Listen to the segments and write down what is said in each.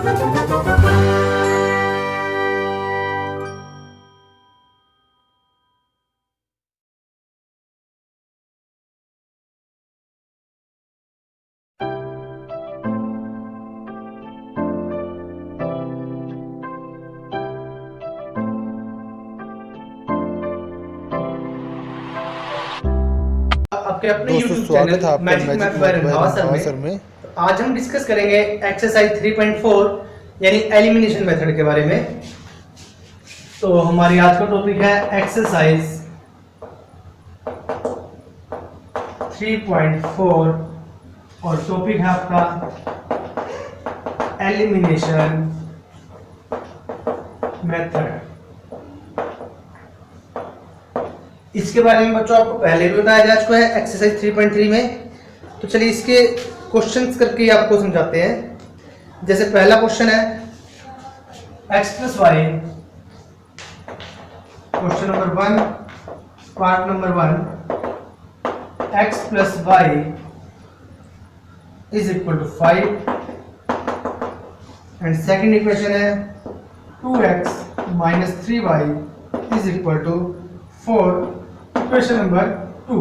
आपके अपने YouTube channel magic math bye Randhawa sir में आज हम डिस्कस करेंगे एक्सरसाइज 3.4 यानी एलिमिनेशन मेथड के बारे में। तो हमारी आज का टॉपिक है एक्सरसाइज 3.4 और टॉपिक है आपका एलिमिनेशन मेथड। इसके बारे में बच्चों आपको पहले भी बताया जा चुका है एक्सरसाइज 3.3 में। तो चलिए इसके क्वेश्चंस करके आपको समझाते हैं। जैसे पहला क्वेश्चन है x plus Y, question number 1 part number 1, x plus Y is equal to 5 and second equation है 2x minus 3y is equal to 4। Equation number 2।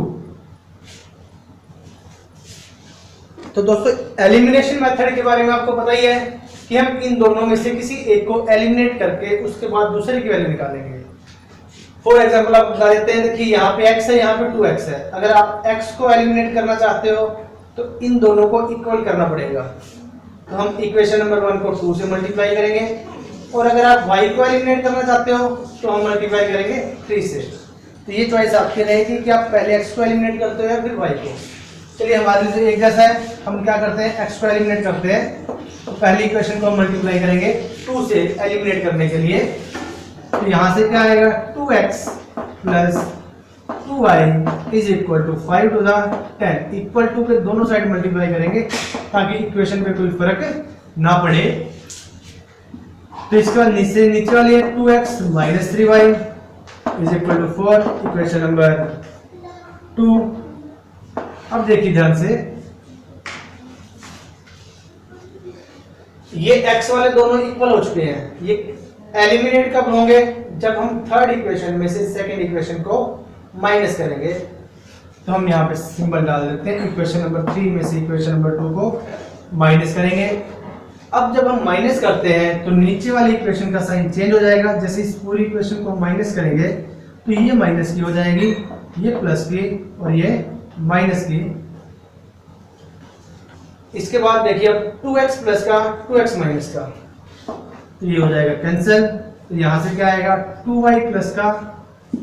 तो दोस्तों एलिमिनेशन मेथड के बारे में आपको पता ही है कि हम इन दोनों में से किसी एक को एलिमिनेट करके उसके बाद दूसरे की वैल्यू निकालेंगे। फॉर एग्जांपल आप बता देते हैं, देखिए यहाँ पे x है, यहाँ पे 2x है। अगर आप x को एलिमिनेट करना चाहते हो तो इन दोनों को इक्वल करना पड़ेगा। तो हम इक्वेशन नंबर 1 को 2 से मल्टीप्लाई करेंगे, और अगर आप y को एलिमिनेट करना चाहते हो तो हम मल्टीप्लाई करेंगे 3 से। तो ये चॉइस आपकी रहेगी कि आप पहले x को एलिमिनेट करते हो या फिर y को। चलिए हमारे लिए एक जैसा है, हम क्या करते हैं x को एलिमिनेट करते हैं। तो पहली इक्वेशन को हम मल्टीप्लाई करेंगे 2 से एलिमिनेट करने के लिए। तो यहाँ से क्या आएगा 2x plus 2y is equal to 5 to the 10। Equal to के दोनों साइड मल्टीप्लाई करेंगे ताकि इक्वेशन पे कोई फर्क ना पड़े। तो इसके बाद नीचे वाली है 2x minus 3y is equal to 4। Equation number 2। अब देखिए ध्यान से, ये x वाले दोनों इक्वल हो चुके हैं। ये एलिमिनेट कब होंगे? जब हम थर्ड इक्वेशन में से सेकंड इक्वेशन को माइनस करेंगे। तो हम यहाँ पे सिंबल डाल देते हैं। इक्वेशन नंबर 3 में से इक्वेशन नंबर 2 को माइनस करेंगे। अब जब हम माइनस करते हैं तो नीचे वाली इक्वेशन का साइन चेंज हो जाएगा। जैसे इस पूरी इक्वेशन को माइनस करेंगे तो ये माइनस की हो जाएगी, ये प्लस की और ये माइनस की। इसके बाद देखिए अब 2x प्लस का 2x माइनस का, तो ये हो जाएगा कैंसिल। तो यहां से क्या आएगा 2y प्लस का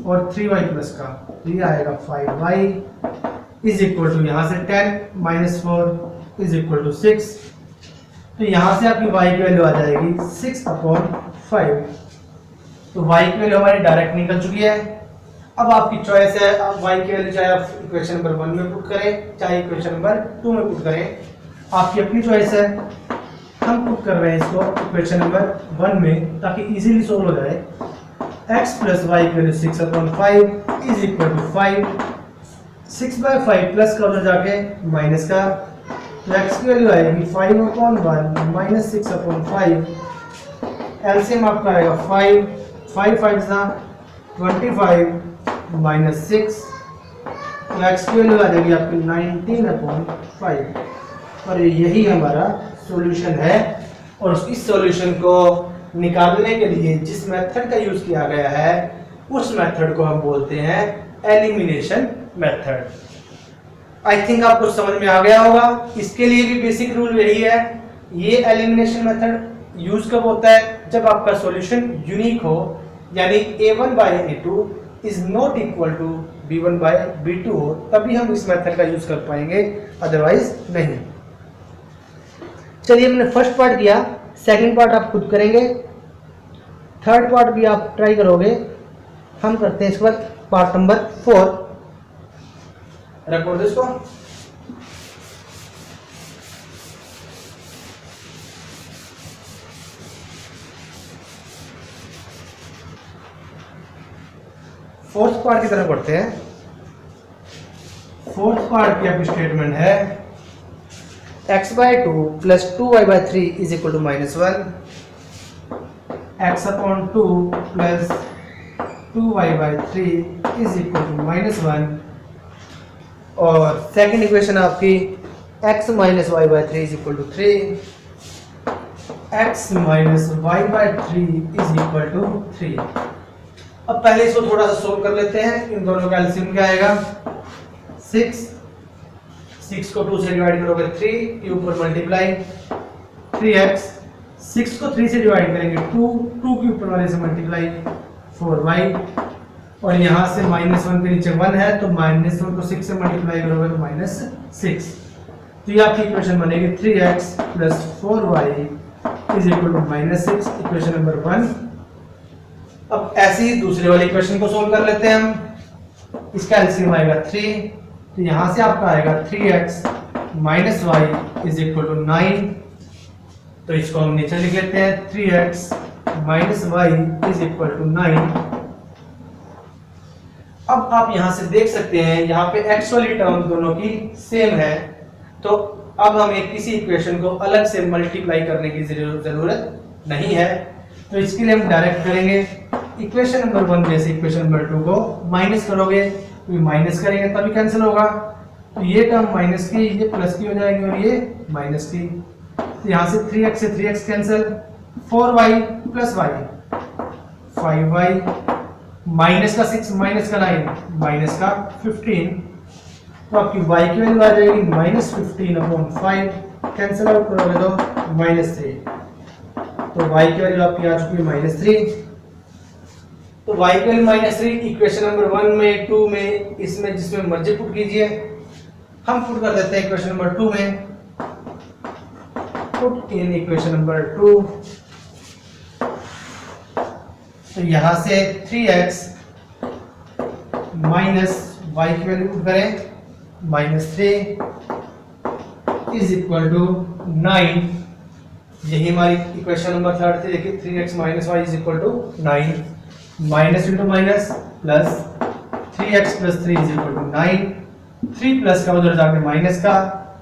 और 3y प्लस का, तो ये आएगा 5y इज इक्वल टू यहाँ से 10 माइनस 4 इज इक्वल टू 6। तो यहां से आपकी y की वैल्यू आ जाएगी 6/5। तो y की वैल्यू हमारी डायरेक्ट निकल चुकी है। अब आपकी चॉइस है, आप y की वैल्यू चाहे आप इक्वेशन नंबर 1 में पुट करें चाहे इक्वेशन नंबर 2 में पुट करें, आपकी अपनी चॉइस है। हम पुट कर रहे हैं इसको इक्वेशन नंबर 1 में ताकि इजीली सोल्व हो जाए। x प्लस वाई की value 6/5 is equal to 5। 6/5 plus का उधर जाके माइनस का, तो x की वैल्यू आएगी 5/1 माइनस 6/5। एलसीएम आपका आएगा 5 5 25 माइनस 6, तो x की वैल्यू आ जाएगी आपकी 19/5। और यही हमारा सॉल्यूशन है। और इस सॉल्यूशन को निकालने के लिए जिस मेथड का यूज किया गया है उस मेथड को हम बोलते हैं एलिमिनेशन मेथड। आई थिंक आपको समझ में आ गया होगा। इसके लिए भी बेसिक रूल यही है। ये एलिमिनेशन मेथड यूज कब होता है? जब आपका सॉल्यूशन यूनिक हो, यानी a1 by a2 is not equal to b1 by b2 हो, तभी हम इस मेथड का यूज कर पाएंगे, अदरवाइज नहीं। चलिए हमने फर्स्ट पार्ट किया, सेकंड पार्ट आप खुद करेंगे, थर्ड पार्ट भी आप ट्राई करोगे। हम करते हैं इसके बाद पार्ट नंबर 4। रिकॉर्ड इसको। फोर्थ पार्ट की तरफ बढ़ते हैं। फोर्थ पार्ट की आपकी स्टेटमेंट है x/2 plus 2y/3 is equal to -1, x/2 plus 2y/3 is equal to -1, और सेकंड इक्वेशन आपकी x minus y/3 is equal to 3, x minus y/3 is equal to 3। अब पहले इसको थोड़ा सा सोल्व कर लेते हैं। इन दोनों का एलसीएम क्या आएगा 6 को 2 से डिवाइड करोगे 3 के ऊपर मल्टीप्लाई 3x, 6 को 3 से डिवाइड करेंगे 2 के ऊपर वाले से मल्टीप्लाई 4y, और यहाँ से -1 के नीचे 1 है तो -1 को 6 से मल्टीप्लाई करोगे तो -6। तो ये आपकी इक्वेशन बनेगी 3x plus 4y is equal to -6, equation number 1। अब ऐसे ही दूसरे वाली इक्वेशन को सोल्व कर लेते हैं हम। इसका एलसीएम आएगा 3, तो यहाँ से आपका आएगा 3x minus y is equal to 9, तो इसको हम नीचे लिख लेते हैं 3x minus y is equal to 9। अब आप यहां से देख सकते हैं यहाँ पे x वाली टर्म दोनों की सेम है, तो अब हमें किसी इक्वेशन को अलग से मल्टीप्लाई करने की जरूरत नहीं है। तो इसके लिए हम डायरेक्ट करेंगे, इक्वेशन नंबर 1 में से इक्वेशन नंबर 2 को माइनस करोगे, तो माइनस करेंगे तभी कैंसिल होगा, तो ये टर्म माइनस की, ये प्लस की हो जाएगी और ये माइनस की। तो यहाँ से 3x से 3x cancel, 4y plus y 5y, minus का 6 माइनस का 9 माइनस का 15, तो आपकी y की वैल्यू आ जाएगी -15/5, कैंसिल आउट करोगे तो -3, तो y की वैल्यू आपकी आ चुकी है -3। तो y की वैल्यू -3 इक्वेशन नंबर 1 में, 2 में, इसमें जिसमें मर्जी पुट कीजिए। हम पुट कर देते हैं इक्वेशन नंबर 2 में, पुट इन इक्वेशन नंबर 2, तो यहां से 3x माइनस y की वैल्यू पुट करें -3 इज इक्वल टू 9, यही हमारी इक्वेशन नंबर 3 थी। देखिए 3x minus y is equal to 9, minus into minus plus 3x plus 3 is equal to 9, 3 plus का उधर जाके माइनस का,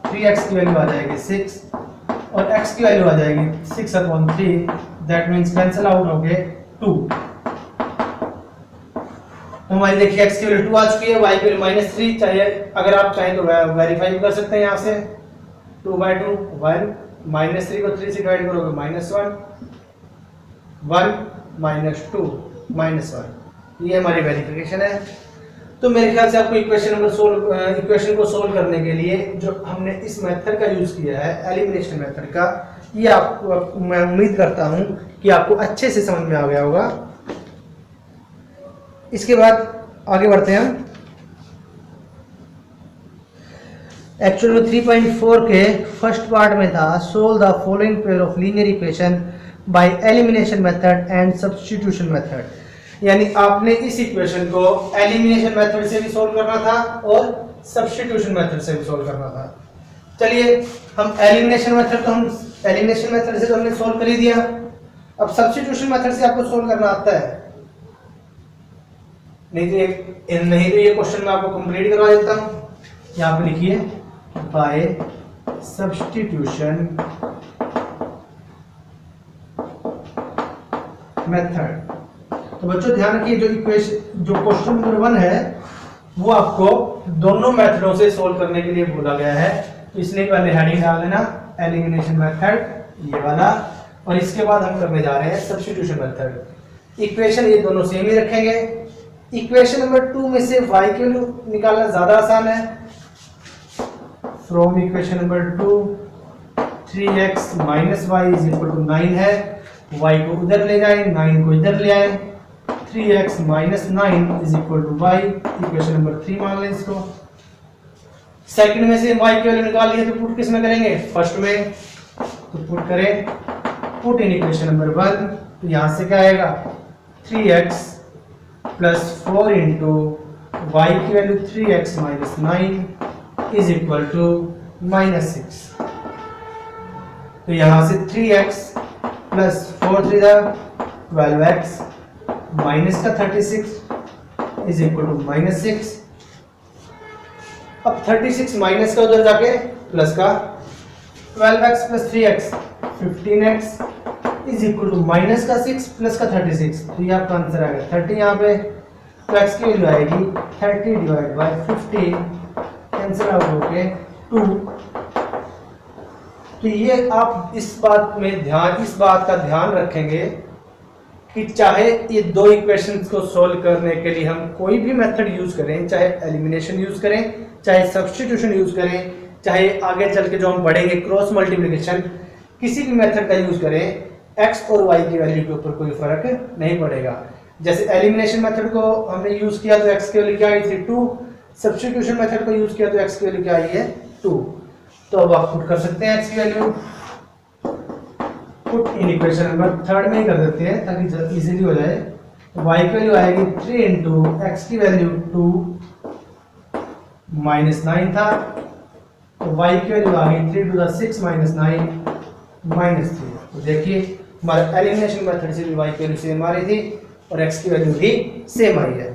3x की वैल्यू आ जाएगी 6 और x की वैल्यू आ जाएगी 6/3, दैट मींस कैंसिल आउट हो गए 2। तो हमारी देखिए x की वैल्यू 2 आ चुकी है, y की वैल्यू -3 चाहिए। अगर आप चाहें तो वेरीफाई कर सकते हैं यहाँ से, 2/2 1, -3 को 3 से डिवाइड करोगे -1, 1 -2 -1, ये हमारी वेरिफिकेशन है। तो मेरे ख्याल से आपको इक्वेशन को सोल्व करने के लिए जो हमने इस मेथड का यूज किया है, एलिमिनेशन मेथड का, ये आपको मैं उम्मीद करता हूँ कि आपको अच्छे से समझ में आ गया होगा। इसके बाद आगे बढ़ते हैं हम। एक्चुअल में 3.4 के फर्स्ट पार्ट में था solve the following pair of linear equation by elimination method and substitution method, यानी आपने इस इक्वेशन को एलिमिनेशन मेथड से भी सोल्व करना था और सब्स्टिट्यूशन मेथड से भी सोल्व करना था। चलिए हम एलिमिनेशन मेथड से तो हमने सोल्व कर ही दिया, अब सब्स्टिट्यूशन मेथड से आपको सोल्व करना आता है? नहीं तो ये क्वेश्चन मैं आपको कंप्लीट करवा देता हूँ। यहाँ पे लिखिए बाय सब्स्टिट्यूशन मेथड। तो बच्चों ध्यान रखिए, जो क्वेश्चन नंबर 1 है वो आपको दोनों मेथडों से सोल्व करने के लिए बोला गया है, तो इसलिए पहले हेडिंग डाल देना एलिमिनेशन मेथड ये वाला, और इसके बाद हम करने जा रहे हैं सब्स्टिट्यूशन मेथड। इक्वेशन ये दोनों सेम ही रखेंगे। इक्वेशन नंबर 2 में से y की वैल्यू निकालना ज्यादा आसान है। From equation number 2 3x minus y is equal to 9 है, y को उधर ले जाए, 9 को इधर ले आए, 3x minus 9 is equal to y, equation number 3 मान लें इसको। सेकंड में से y की वैल्यू निकाल लिए तो पुट किस में करेंगे? फर्स्ट में, तो पुट करें पुट इन इक्वेशन नंबर 1, तो यहां से क्या आएगा 3x प्लस 4 इंटू y की value 3x minus 9 is equal to -6। तो यहां से 3x प्लस 4 3 12x माइनस का 36 इज इक्वल टू -6। अब 36 माइनस का उधर जाके प्लस का 12x plus 3x 15x is equal to minus का 6 प्लस का 36। तो ये आपका आंसर आ गया 30 यहाँ पे। तो x की वैल्यू आएगी 30 डिवाइड बाय 15 कैंसिल आउट होके 2। तो ये आप इस बात का ध्यान रखेंगे कि चाहे ये दो इक्वेशंस को सॉल्व करने के लिए हम कोई भी मेथड यूज करें, चाहे एलिमिनेशन यूज करें, चाहे सब्स्टिट्यूशन यूज करें, चाहे आगे चल के जो हम पढ़ेंगे क्रॉस मल्टीप्लिकेशन, किसी भी मेथड का यूज करें, x और y की वैल्यू के ऊपर कोई फर्क नहीं पड़ेगा। जैसे एलिमिनेशन मेथड को हमने यूज किया तो x की वैल्यू क्या आई थी 2, सब्स्टिट्यूशन मेथड को यूज किया तो x की वैल्यू क्या आई है 2। तो अब आप पुट कर सकते हैं x की value, put in equation number 3 में ही कर देते हैं ताकि इजीली हो जाए। तो y की वैल्यू आएगी 3 इंटू एक्स की वैल्यू 2 माइनस 9 था, तो y की वैल्यू आ गई 3 टू द 6 माइनस 9 माइनस 3। तो देखिए हमारे एलिमिनेशन मेथड से भी y की वैल्यू सेम आ रही थी और x की वैल्यू भी सेम आई है।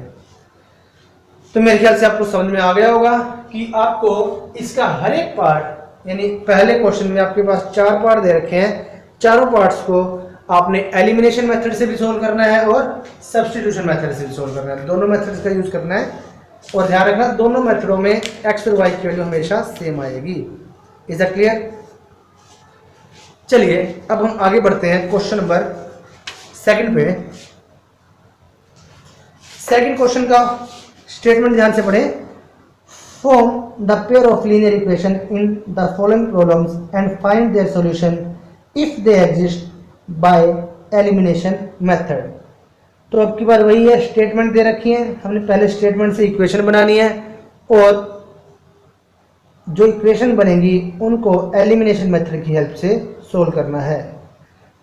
तो मेरे ख्याल से आपको समझ में आ गया होगा कि आपको इसका हर एक पार्ट, यानी पहले क्वेश्चन में आपके पास 4 पार्ट दे रखे हैं, चारों पार्ट्स को आपने एलिमिनेशन मेथड से भी सोल्व करना है और सब्स्टिट्यूशन मेथड से भी सोल्व करना है। दोनों मेथड्स का यूज करना है और ध्यान रखना दोनों मेथडों में x और y की वैल्यू हमेशा सेम आएगी। Is that clear? चलिए अब हम आगे बढ़ते हैं क्वेश्चन नंबर 2 पे। सेकंड क्वेश्चन का स्टेटमेंट ध्यान से पढ़ें। Form the pair of linear equation in the following problems and find their solution if they exist by elimination method. तो अब की बार वही है, स्टेटमेंट दे रखी है, हमने पहले स्टेटमेंट से इक्वेशन बनानी है और जो इक्वेशन बनेंगी उनको एलिमिनेशन मेथड की हेल्प से सोल्व करना है।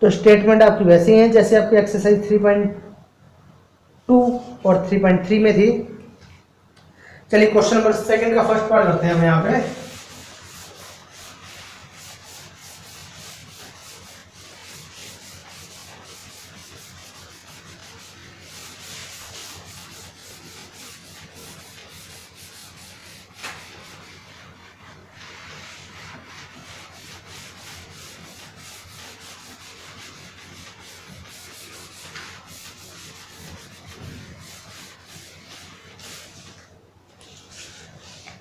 तो स्टेटमेंट आपकी वैसी हैं जैसे आपकी एक्सरसाइज 3.2 और 3.3 में थी। चलिए क्वेश्चन नंबर 2 का फर्स्ट पार्ट करते हैं हम यहाँ पे।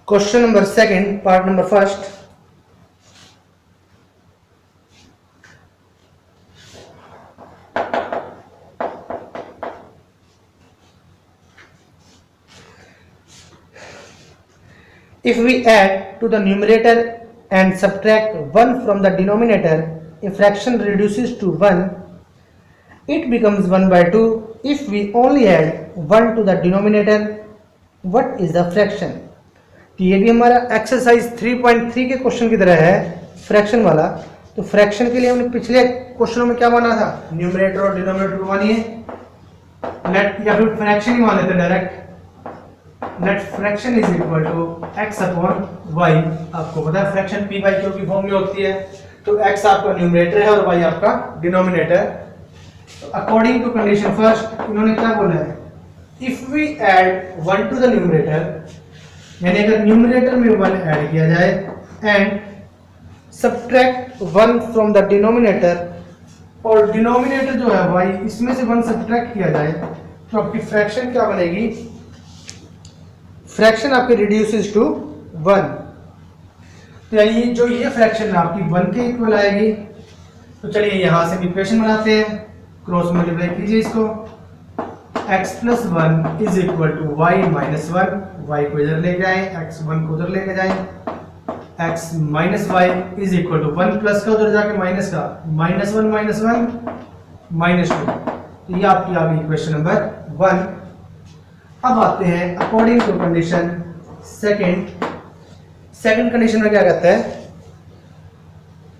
Question number 2 part number 1। If we add to the numerator and subtract 1 from the denominator, a fraction reduces to 1. It becomes 1/2. If we only add 1 to the denominator, what is the fraction? तो ये भी हमारा exercise 3.3 के question की तरह है, fraction वाला। तो फ्रैक्शन के लिए हमने पिछले क्वेश्चनों में क्या माना था, न्यूमरेटर और डिनोमिनेटर को मानिए नेट, या फिर फ्रैक्शन ही मान लेते direct. Net fraction is equal to x upon y। आपको पता है फ्रैक्शन p बाई q की फॉर्म में होती है, तो x आपका न्यूमरेटर है और y आपका डिनोमिनेटर। तो अकॉर्डिंग टू कंडीशन फर्स्ट इन्होंने क्या बोला है, if we add 1 to the numerator, यानी अगर न्यूमरेटर में 1 ऐड किया जाए and subtract 1 from the denominator, और डिनोमिनेटर जो है y, इसमें से 1 सब्ट्रैक्ट किया जाए तो आपकी फ्रैक्शन क्या बनेगी, फ्रैक्शन आपके रिड्यूसेस टू 1। तो यानी जो ये फ्रैक्शन है आपकी 1 के इक्वल आएगी। तो चलिए यहाँ से इक्वेशन बनाते हैं, क्रॉस मल्टीप्लाई कीजिए इसको, x plus 1 is equal to y minus 1, y को इधर लेके आए, x 1 को उधर लेके जाए, x minus y is equal to 1 plus का उधर जाके माइनस का, माइनस 1 माइनस 2। तो ये आपकी आ गई इक्वेशन नंबर 1। अब आते हैं according to condition second condition में क्या कहता है,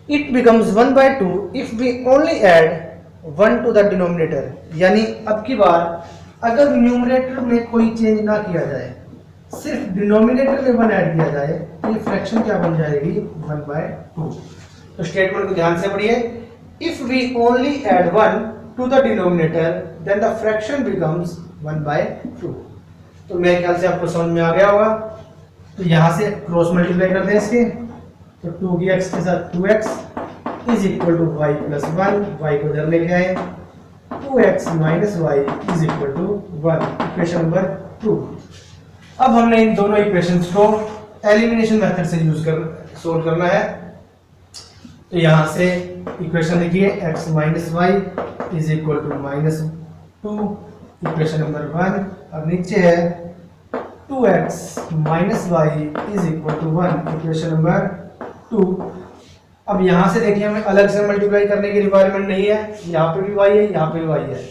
it becomes 1/2 if we only add 1 to the denominator. यानी अब की बार अगर न्यूमरेटर में कोई चेंज ना किया जाए, सिर्फ डिनोमिनेटर में 1 ऐड किया जाए, तो ये फ्रैक्शन क्या बन जाएगी 1/2। तो स्टेटमेंट को ध्यान से पढ़िए, if we only add 1 to the denominator then the fraction becomes 1/2। तो मेरे ख्याल से आपको समझ में आ गया होगा। तो यहां से क्रॉस मल्टीप्लाई करते हैं इसके, तो 2x के साथ 2x is equal to y plus 1, y को इधर लेके आए, 2x minus Y is equal to 1, equation number 2। अब हमने इन दोनों इक्वेशंस को एलिमिनेशन मेथड से यूज कर सोल्व करना है। तो यहाँ से इक्वेशन लिखिए x minus Y is equal to -2, equation number 1, और नीचे है 2x minus Y is equal to 1, equation number 2। अब यहाँ से देखिए हमें अलग से मल्टीप्लाई करने की रिक्वायरमेंट नहीं है, यहाँ पे भी y है, यहाँ पे भी y है।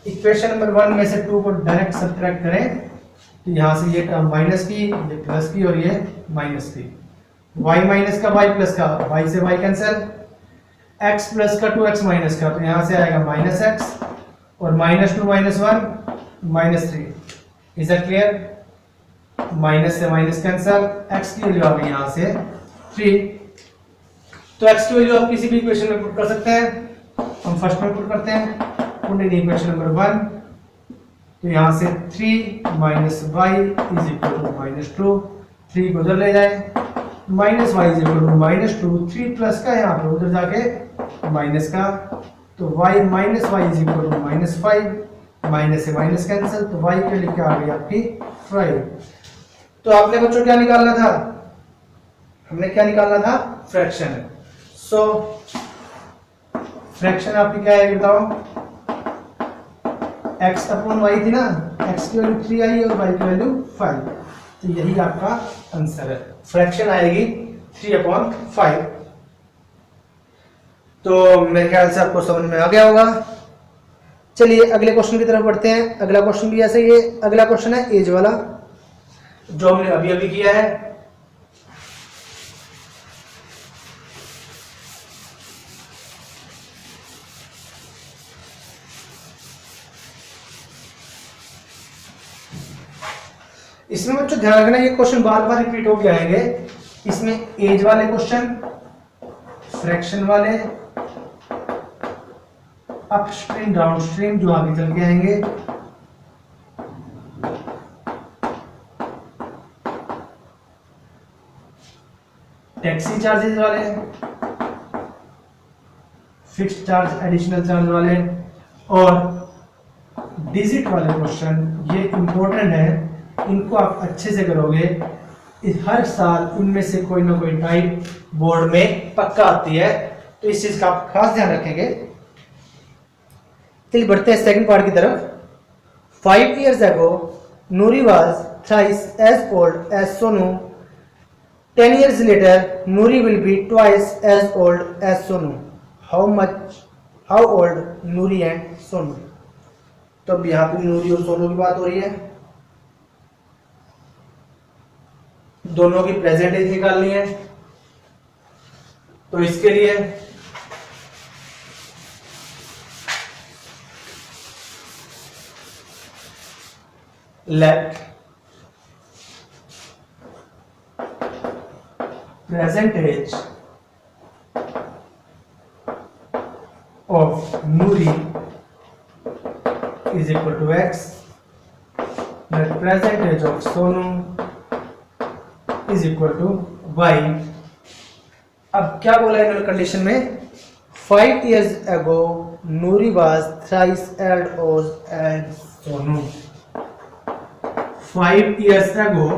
इक्वेशन नंबर 1 में से 2 को डायरेक्ट सब्ट्रैक्ट करें तो यहाँ से ये टर्म माइनस की, ये प्लस की, और ये माइनस की। y माइनस का y प्लस का, y से y कैंसिल, x प्लस का 2x माइनस का, तो यहाँ से आएगा माइनस x, और -2 -1 -3। Is that clear? माइनस से माइनस कैंसिल, x की वैल्यू आ गई यहाँ से 3। तो x की वैल्यू आप किसी भी इक्वेशन में पुट कर सकते हैं। हम फर्स्ट में पुट करते हैं, पुट इन इक्वेशन नंबर 1। तो यहाँ से 3 minus Y is equal to -2, 3 को उधर ले जाए, minus Y is equal to -2, 3 plus का यहाँ पे उधर जाके माइनस का, तो y minus Y is equal to -5, minus से माइनस कैंसिल, तो y के लिख के आ गई आपकी 5। तो आपने बच्चों क्या निकालना था? हमने क्या निकालना था? फ्रैक्शन। सो फ्रैक्शन आपकी क्या है बताओ? x अपॉन y थी ना, x की वैल्यू 3 आई और y की वैल्यू 5, तो यही आपका आंसर है। फ्रैक्शन आएगी 3/5। तो मेरे ख्याल से आपको समझ में आ गया होगा। चलिए अगले क्वेश्चन की तरफ बढ़ते हैं। अगला क्वेश्चन भी ऐसे ही है। अगला क्वेश्चन है एज वाला, जो हमने अभी अभी किया है। इसमें बच्चों ध्यान रखना, ये क्वेश्चन बार बार रिपीट हो के आएंगे। इसमें एज वाले क्वेश्चन, फ्रैक्शन वाले, अपस्ट्रीम डाउनस्ट्रीम जो आगे चल के आएंगे, टैक्सी चार्जेस वाले, फिक्स्ड चार्ज एडिशनल चार्ज वाले, और डिजिट वाले क्वेश्चन, ये इंपॉर्टेंट है। इनको आप अच्छे से करोगे, हर साल इनमें से कोई ना कोई टाइप बोर्ड में पक्का आती है, तो इस चीज का आप खास ध्यान रखेंगे। चलिए बढ़ते हैं सेकंड पार्ट की तरफ। 5 years ago, Nuri was thrice as old as Sonu. 10 years later, Nuri will be twice as old as Sonu. How old Nuri and Sonu? तो अब यहाँ पे नूरी और सोनू की बात हो रही है। दोनों की प्रेजेंट एज निकालनी है। तो इसके लिए let present age of Noori is equal to x, let present age of Sonu is equal to y। अब क्या बोला है इन्होंने कंडीशन में? 5 years ago Nuri was thrice as old as Sonu। 5 years ago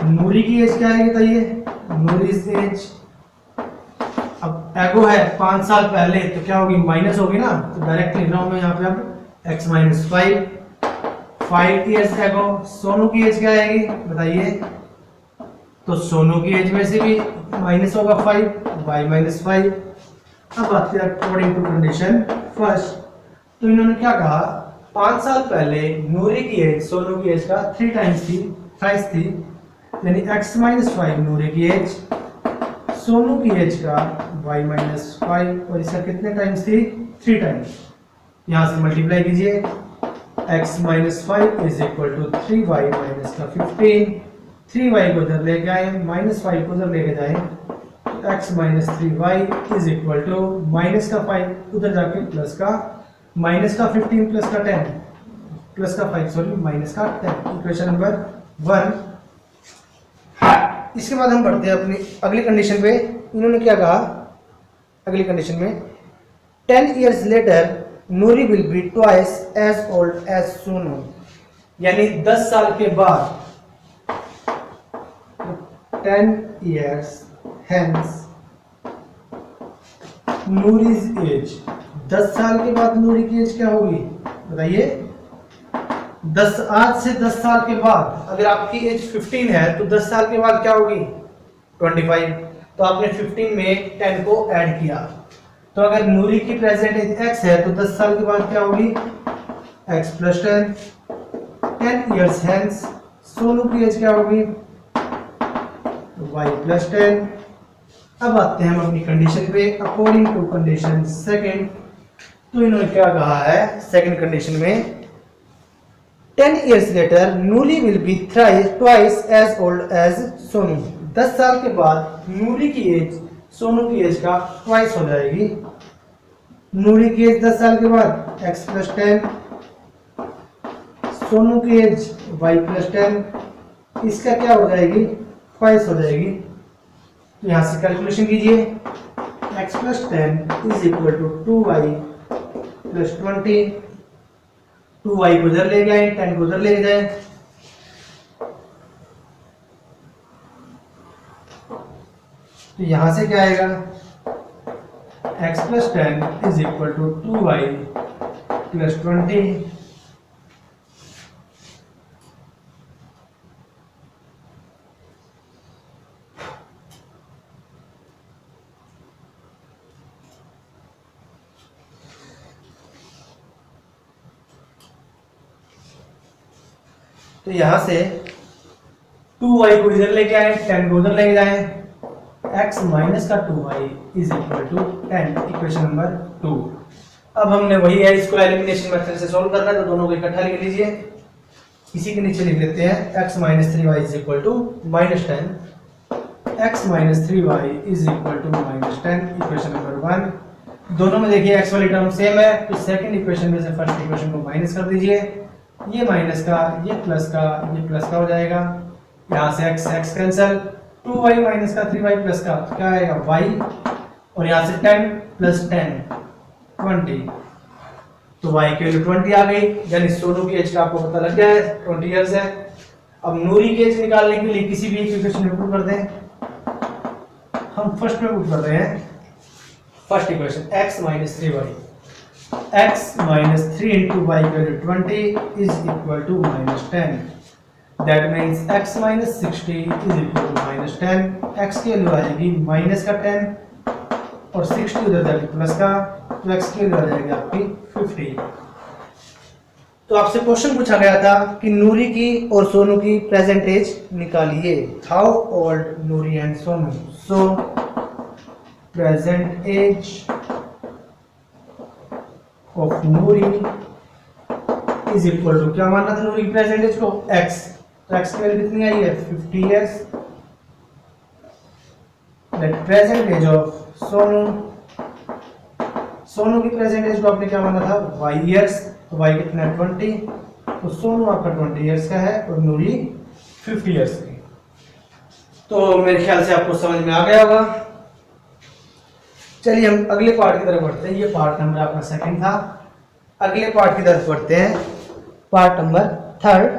नूरी की एज क्या है बताइए? नूरीज एज, अब एगो है 5 साल पहले, तो क्या होगी? माइनस होगी ना, तो डायरेक्ट लिख रहा हूं मैं यहाँ पे अब x minus 5 years ago. Sonu की एज क्या आएगी बताइए? तो सोनू की एज में से भी माइनस होगा 5, y माइनस 5। अब बात करें अकॉर्डिंग टू कंडीशन फर्स्ट, तो इन्होंने क्या कहा? 5 साल पहले नूरी की एज सोनू की एज का 3 टाइम्स थी, थ्राइस थी, यानी x माइनस 5 नूरी की एज, सोनू की एज का y माइनस 5, और इसका कितने टाइम्स थी? 3 टाइम्स। यहाँ से मल्टीप्लाई कीजिए, x minus 5 is equal to 3y minus का 15, 3y को उधर लेके आए, माइनस 5 को उधर लेके जाए, तो x minus 3y is equal to minus का 5 उधर जाके प्लस का, माइनस का 15 प्लस का 10, प्लस का 5 सॉरी माइनस का 10, इक्वेशन नंबर 1। इसके बाद हम बढ़ते हैं अपनी अगली कंडीशन पे। इन्होंने क्या कहा अगली कंडीशन में, 10 years later Noori will be twice as old as Sonu, यानी 10 साल के बाद 10 years hence नूरीज एज, 10 साल के बाद नूरी की एज क्या होगी बताइए। 10 आज से 10 साल के बाद अगर आपकी एज 15 है तो 10 साल के बाद क्या होगी 25। तो आपने 15 में 10 को ऐड किया, तो अगर नूरी की प्रेजेंट एज x है तो 10 साल के बाद क्या होगी x plus 10। 10 years hence Sonu की एज क्या होगी y प्लस 10। अब आते हैं हम अपनी कंडीशन पे, अकॉर्डिंग टू कंडीशन सेकंड। तो इन्होंने क्या कहा है सेकंड कंडीशन में, 10 years later Noori will be twice as old as Sonu, 10 साल के बाद नूरी की एज सोनू की एज का ट्वाइस हो जाएगी। नूरी की एज 10 साल के बाद x प्लस 10, सोनू की एज y प्लस 10, इसका क्या हो जाएगी ट्वाइस हो जाएगी। तो यहां से कैलकुलेशन कीजिए, x plus 10 is equal to 2y plus 20, 2y को उधर ले जाए 10 को उधर ले जाए, तो यहां से क्या आएगा x plus 10 is equal to 2y plus 20, तो यहां से 2y को इधर लेके आए 10 को उधर लेके जाए, x माइनस का 2y is equal to 10, equation number 2। अब हमने वही है, इसको एलिमिनेशन मेथड से सॉल्व करना है, तो दोनों को इकट्ठा लिख लीजिए। इसी के नीचे लिख लेते हैं x minus 3y is equal to minus 10, x minus 3y is equal to minus 10, equation number 1। दोनों में देखिए x वाली टर्म सेम है, तो सेकंड इक्वेशन में से फर्स्ट इक्वेशन को माइनस कर दीजिए, ये माइनस का ये प्लस का ये प्लस का हो जाएगा, यहाँ से x x cancel, 2y minus का 3y प्लस का तो क्या आएगा y, और यहाँ से 10 प्लस 10 20, तो y की वैल्यू 20 आ गई, यानी सोनू की एज का आपको पता लग गया है 20 इयर्स है। अब नूरी की एज निकालने के लिए किसी भी एक इक्वेशन में पुट कर दें, हम फर्स्ट में पुट कर रहे हैं first equation x minus 3y, x minus 3 into y equal to 20 is equal to minus 10. That means x minus 60 is equal to minus 10. x की वैल्यू आ जाएगी माइनस का 10 और 60 उधर जाएगी प्लस का, तो x की वैल्यू आ जाएगी आपकी 50। तो आपसे क्वेश्चन पूछा गया था कि नूरी की और सोनू की प्रेजेंट एज निकालिए। How old Noori and Sonu, so present age of Noori is equal to, क्या मानना था नूरी की प्रेजेंट एज को x, तो x की वैल्यू कितनी आई है 50 years. That present age of Sonu, Sonu की प्रेजेंट एज को आपने क्या माना था y इयर्स, तो y कितना है 20, तो सोनू आपका 20 इयर्स का है और नूरी 50 इयर्स की। तो मेरे ख्याल से आपको समझ में आ गया होगा। चलिए हम अगले पार्ट की तरफ बढ़ते हैं, ये पार्ट नंबर आपका सेकंड था। अगले पार्ट की तरफ बढ़ते हैं, part number third.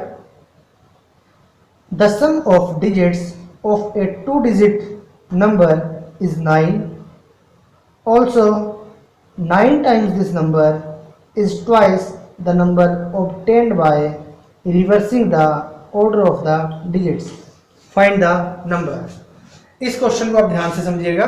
The sum of digits of a 2 digit number is 9. Also 9 times this number is twice the number obtained by reversing the order of the digits. Find the number. इस question को आप ध्यान से समझिएगा।